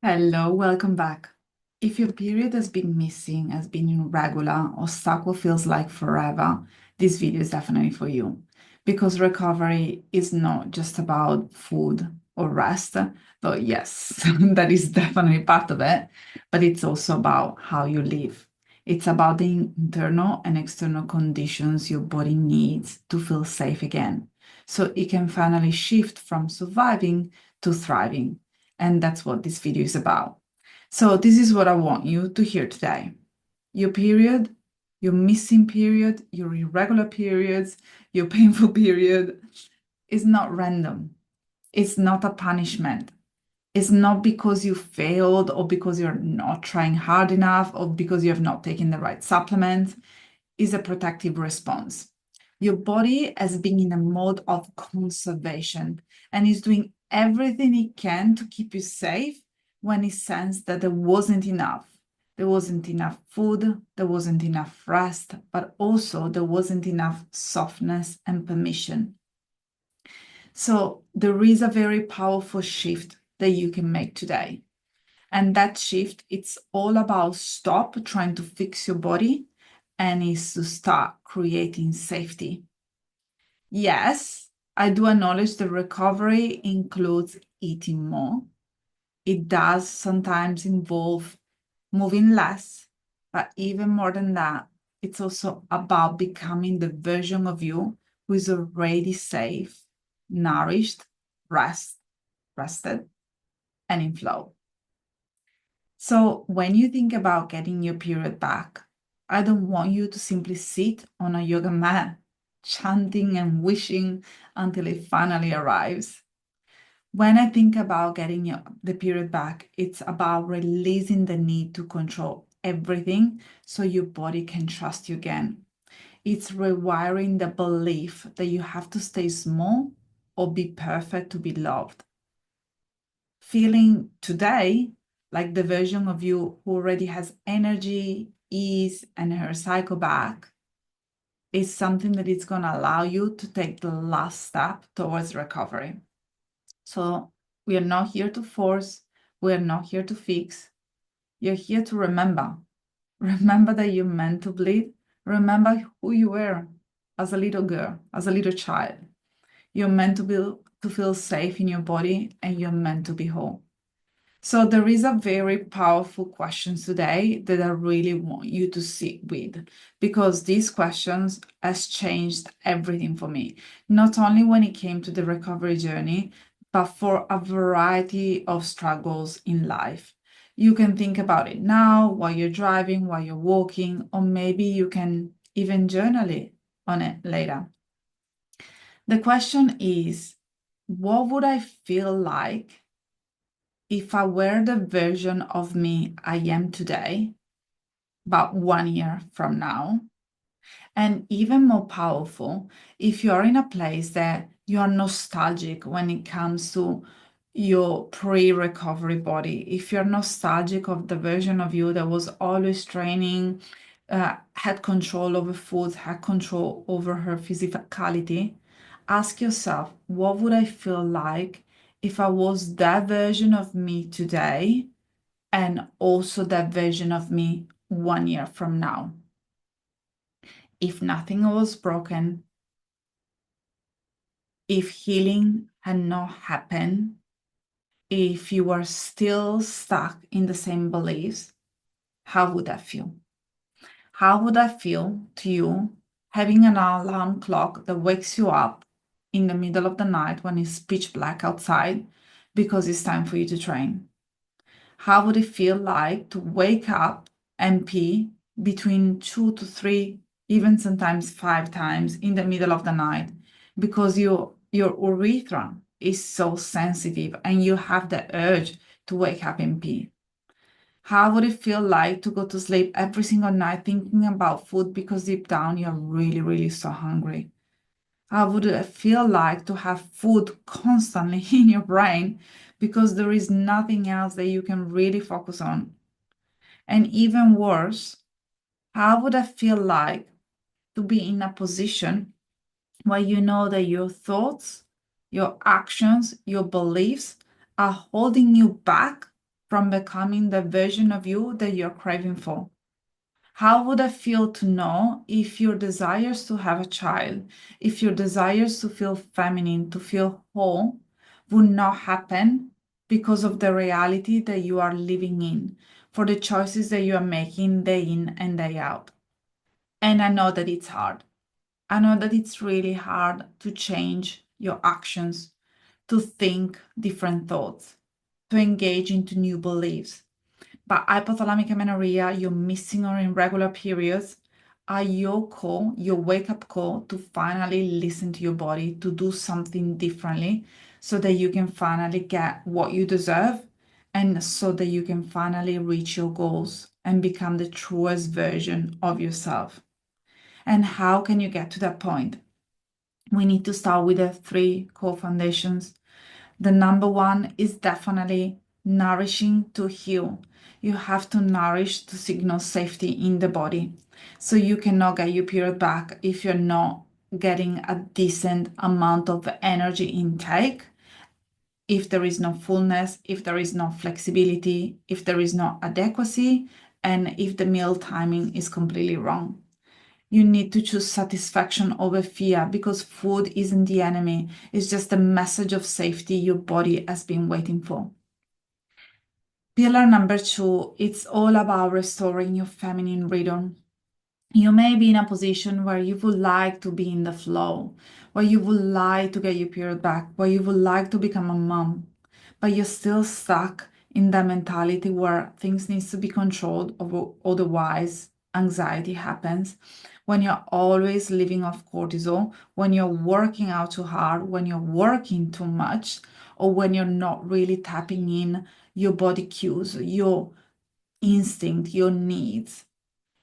Hello, welcome back. If your period has been missing, has been irregular, or stuck what feels like forever, this video is definitely for you. Because recovery is not just about food or rest, though yes, that is definitely part of it, but it's also about how you live. It's about the internal and external conditions your body needs to feel safe again. So it can finally shift from surviving to thriving. And that's what this video is about. So, this is what I want you to hear today. Your period, your missing period, your irregular periods, your painful period is not random. It's not a punishment. It's not because you failed or because you're not trying hard enough or because you have not taken the right supplement. It's a protective response. Your body has been in a mode of conservation and is doing everything it can to keep you safe when it sensed that there wasn't enough. There wasn't enough food, there wasn't enough rest, but also there wasn't enough softness and permission. So there is a very powerful shift that you can make today. And that shift, it's all about stop trying to fix your body and is to start creating safety. Yes, I do acknowledge the recovery includes eating more. It does sometimes involve moving less, but even more than that, it's also about becoming the version of you who is already safe, nourished, rested, and in flow. So when you think about getting your period back, I don't want you to simply sit on a yoga mat, chanting and wishing until it finally arrives. When I think about getting the period back, it's about releasing the need to control everything so your body can trust you again. It's rewiring the belief that you have to stay small or be perfect to be loved. Feeling today like the version of you who already has energy, ease, and her cycle back is something that is going to allow you to take the last step towards recovery. So we are not here to force, we are not here to fix. You're here to remember. Remember that you're meant to bleed. Remember who you were as a little girl, as a little child. You're meant to feel safe in your body and you're meant to be whole. So there is a very powerful question today that I really want you to sit with because these questions has changed everything for me, not only when it came to the recovery journey, but for a variety of struggles in life. You can think about it now while you're driving, while you're walking, or maybe you can even journal it on it later. The question is, what would I feel like if I were the version of me I am today, about 1 year from now? And even more powerful, if you're in a place that you're nostalgic when it comes to your pre-recovery body, if you're nostalgic of the version of you that was always training, had control over food, had control over her physicality, ask yourself, what would I feel like if I was that version of me today and also that version of me 1 year from now? If nothing was broken, if healing had not happened, if you were still stuck in the same beliefs, how would that feel? How would that feel to you having an alarm clock that wakes you up in the middle of the night when it's pitch black outside because it's time for you to train? How would it feel like to wake up and pee between 2 to 3, even sometimes 5 times in the middle of the night because your urethra is so sensitive and you have the urge to wake up and pee? How would it feel like to go to sleep every single night thinking about food because deep down you're really, really so hungry? How would it feel like to have food constantly in your brain because there is nothing else that you can really focus on? And even worse, how would it feel like to be in a position where you know that your thoughts, your actions, your beliefs are holding you back from becoming the version of you that you're craving for? How would it feel to know if your desires to have a child, if your desires to feel feminine, to feel whole, would not happen because of the reality that you are living in, for the choices that you are making day in and day out? And I know that it's hard. I know that it's really hard to change your actions, to think different thoughts, to engage into new beliefs. But hypothalamic amenorrhea, your missing or irregular periods, are your call, your wake-up call to finally listen to your body, to do something differently so that you can finally get what you deserve and so that you can finally reach your goals and become the truest version of yourself. And how can you get to that point? We need to start with the three core foundations. The number one is definitely nourishing to heal. You have to nourish to signal safety in the body. So you cannot get your period back if you're not getting a decent amount of energy intake, if there is no fullness, if there is no flexibility, if there is no adequacy, and if the meal timing is completely wrong. You need to choose satisfaction over fear because food isn't the enemy. It's just a message of safety your body has been waiting for. Pillar number two, it's all about restoring your feminine rhythm. You may be in a position where you would like to be in the flow, where you would like to get your period back, where you would like to become a mom, but you're still stuck in that mentality where things needs to be controlled, or otherwise anxiety happens. When you're always living off cortisol, when you're working out too hard, when you're working too much, or when you're not really tapping in your body cues, your instinct, your needs.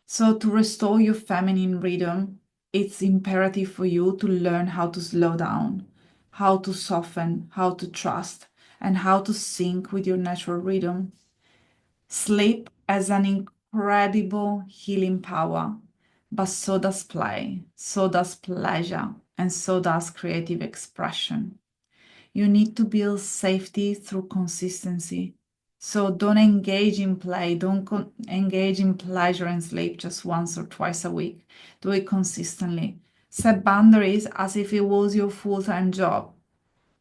So to restore your feminine rhythm, it's imperative for you to learn how to slow down, how to soften, how to trust, and how to sync with your natural rhythm. Sleep has an incredible healing power, but so does play, so does pleasure, and so does creative expression. You need to build safety through consistency. So don't engage in play, don't engage in pleasure and sleep just once or twice a week. Do it consistently. Set boundaries as if it was your full-time job.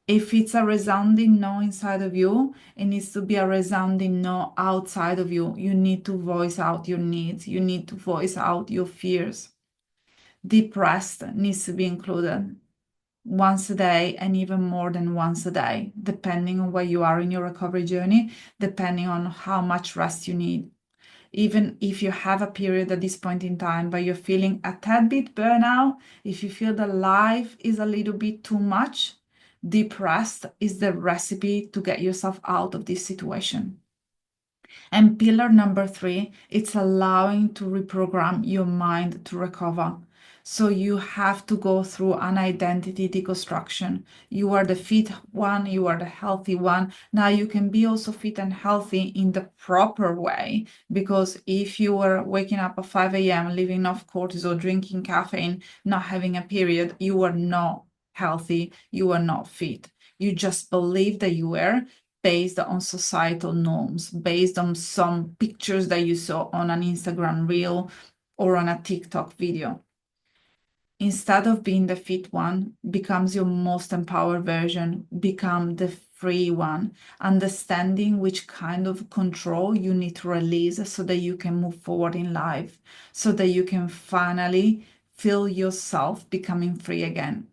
If it's a resounding no inside of you, it needs to be a resounding no outside of you. You need to voice out your needs. You need to voice out your fears. Deep rest needs to be included once a day and even more than once a day, depending on where you are in your recovery journey, depending on how much rest you need. Even if you have a period at this point in time, but you're feeling a tad bit burnout, if you feel that life is a little bit too much, deep rest is the recipe to get yourself out of this situation. And pillar number three, it's allowing to reprogram your mind to recover. So you have to go through an identity deconstruction. You are the fit one, you are the healthy one. Now you can be also fit and healthy in the proper way, because if you were waking up at 5 a.m., living off cortisol, drinking caffeine, not having a period, you are not healthy, you are not fit. You just believe that you were, based on societal norms, based on some pictures that you saw on an Instagram reel or on a TikTok video. Instead of being the fit one, becomes your most empowered version, become the free one, understanding which kind of control you need to release so that you can move forward in life, so that you can finally feel yourself becoming free again.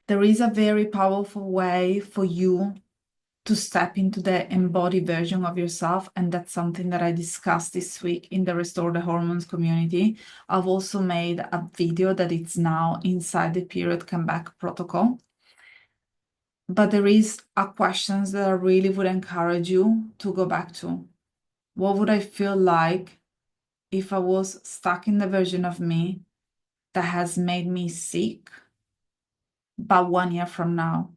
There is a very powerful way for you to step into the embodied version of yourself. And that's something that I discussed this week in the Restore the Hormones community. I've also made a video that it's now inside the period comeback protocol. But there is a questions that I really would encourage you to go back to. What would I feel like if I was stuck in the version of me that has made me sick, but 1 year from now?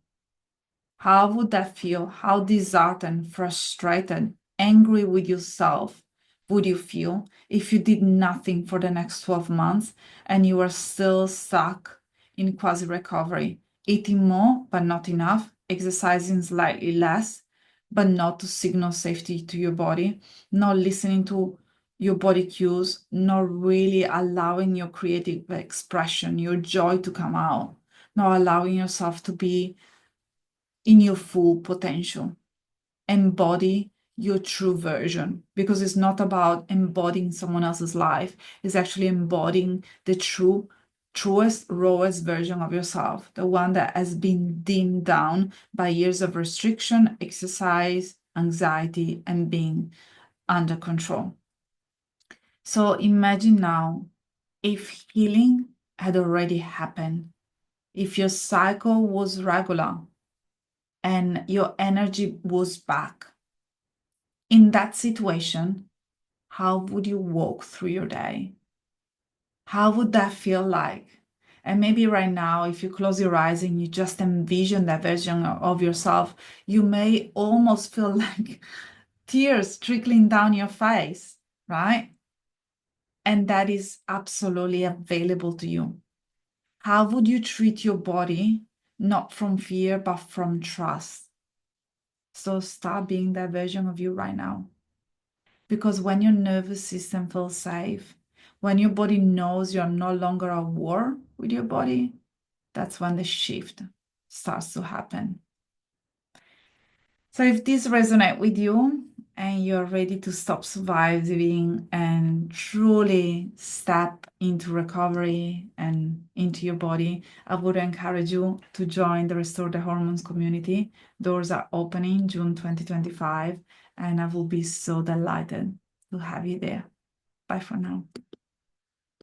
How would that feel? How disheartened, frustrated, angry with yourself would you feel if you did nothing for the next 12 months and you are still stuck in quasi recovery, eating more but not enough, exercising slightly less, but not to signal safety to your body, not listening to your body cues, not really allowing your creative expression, your joy to come out, not allowing yourself to be in your full potential. Embody your true version, because it's not about embodying someone else's life. It's actually embodying the truest, rawest version of yourself, the one that has been dimmed down by years of restriction, exercise, anxiety, and being under control. So imagine now if healing had already happened, if your cycle was regular and your energy was back. In that situation, how would you walk through your day? How would that feel like? And maybe right now, if you close your eyes and you just envision that version of yourself, you may almost feel like tears trickling down your face, right? And that is absolutely available to you. How would you treat your body, not from fear, but from trust? So start being that version of you right now. Because when your nervous system feels safe, when your body knows you're no longer at war with your body, that's when the shift starts to happen. So if this resonates with you and you're ready to stop surviving and truly step into recovery and into your body, I would encourage you to join the Restore the Hormones community. Doors are opening June 2025, and I will be so delighted to have you there. Bye for now.